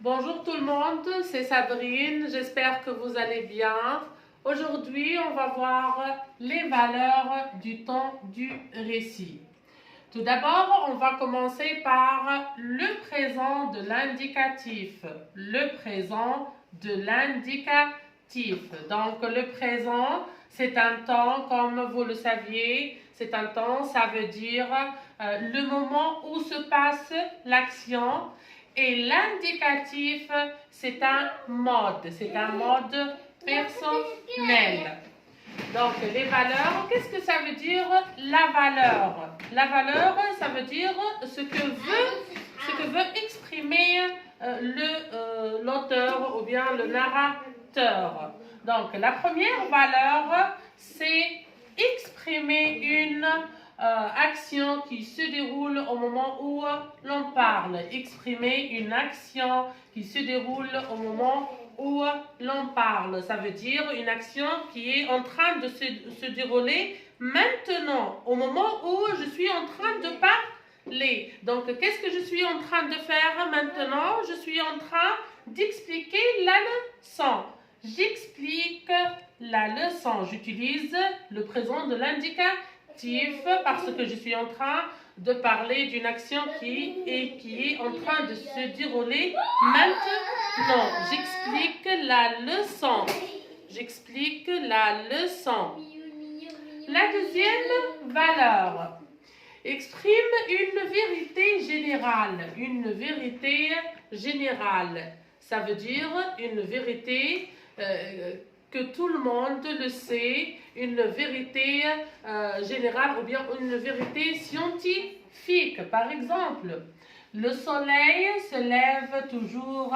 Bonjour tout le monde, c'est Sabrine, j'espère que vous allez bien. Aujourd'hui, on va voir les valeurs du temps du récit. Tout d'abord, on va commencer par le présent de l'indicatif. Le présent de l'indicatif. Donc, le présent, c'est un temps, comme vous le saviez, c'est un temps, ça veut dire le moment où se passe l'action. Et l'indicatif, c'est un mode personnel. Donc, les valeurs, qu'est-ce que ça veut dire la valeur? La valeur, ça veut dire ce que veut exprimer l'auteur ou bien le narrateur. Donc, la première valeur, c'est exprimer une action qui se déroule au moment où l'on parle. Exprimer une action qui se déroule au moment où l'on parle. Ça veut dire une action qui est en train de se dérouler maintenant, au moment où je suis en train de parler. Donc, qu'est-ce que je suis en train de faire maintenant? Je suis en train d'expliquer la leçon. J'explique la leçon. J'utilise le présent de l'indicatif parce que je suis en train de parler d'une action qui est en train de se dérouler maintenant. J'explique la leçon. J'explique la leçon. La deuxième valeur exprime une vérité générale. Une vérité générale. Ça veut dire une vérité que tout le monde le sait, une vérité générale ou bien une vérité scientifique. Par exemple, le soleil se lève toujours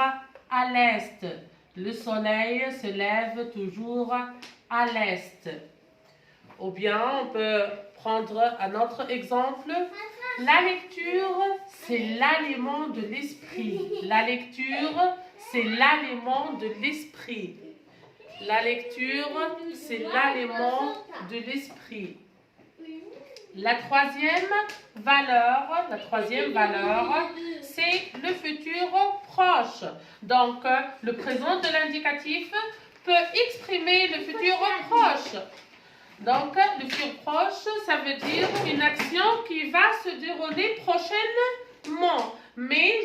à l'est. Le soleil se lève toujours à l'est. Ou bien on peut prendre un autre exemple. La lecture, c'est l'aliment de l'esprit. La lecture, c'est l'aliment de l'esprit. La lecture, c'est l'aliment de l'esprit. La troisième valeur, c'est le futur proche. Donc, le présent de l'indicatif peut exprimer le futur proche. Donc, le futur proche, ça veut dire une action qui va se dérouler prochainement. Mais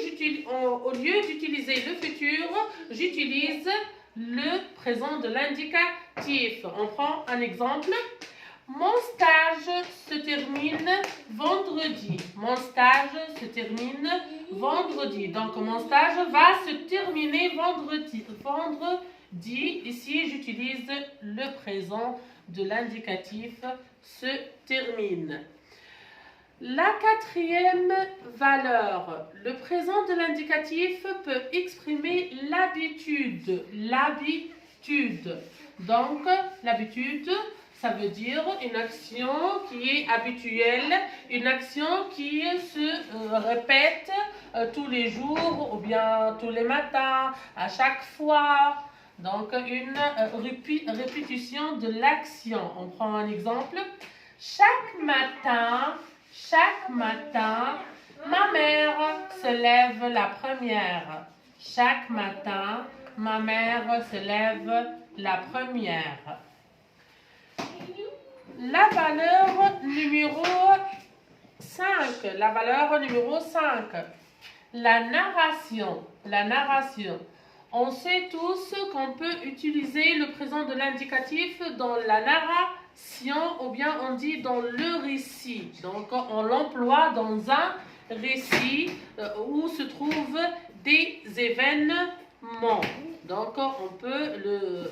au lieu d'utiliser le futur, j'utilise le présent de l'indicatif. On prend un exemple. Mon stage se termine vendredi. Mon stage se termine vendredi. Donc, mon stage va se terminer vendredi. Ici, j'utilise le présent de l'indicatif se termine. La quatrième valeur, le présent de l'indicatif peut exprimer l'habitude. L'habitude. Donc, l'habitude, ça veut dire une action qui est habituelle, une action qui se répète tous les jours ou bien tous les matins, à chaque fois. Donc, une répétition de l'action. On prend un exemple. Chaque matin, ma mère se lève la première. Chaque matin, ma mère se lève la première. La valeur numéro 5. La valeur numéro 5. La narration. La narration. On sait tous qu'on peut utiliser le présent de l'indicatif dans la narration ou bien on dit dans le récit. Donc on l'emploie dans un récit où se trouvent des événements. Donc on peut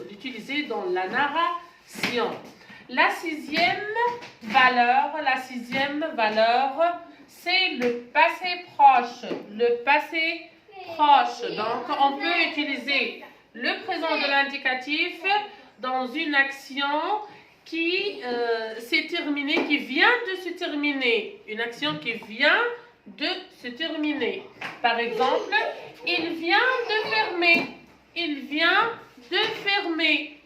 l'utiliser dans la narration. La sixième valeur, c'est le passé proche. Le passé proche. Donc, on peut utiliser le présent de l'indicatif dans une action qui s'est terminée, qui vient de se terminer. Une action qui vient de se terminer. Par exemple, il vient de fermer. Il vient de fermer.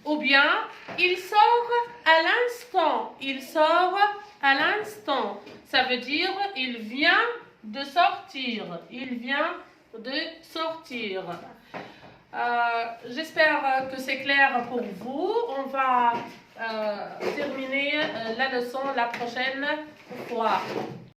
Ou bien, il sort à l'instant. Il sort à l'instant. Ça veut dire, il vient de sortir. Il vient de sortir. J'espère que c'est clair pour vous. On va terminer la leçon la prochaine fois.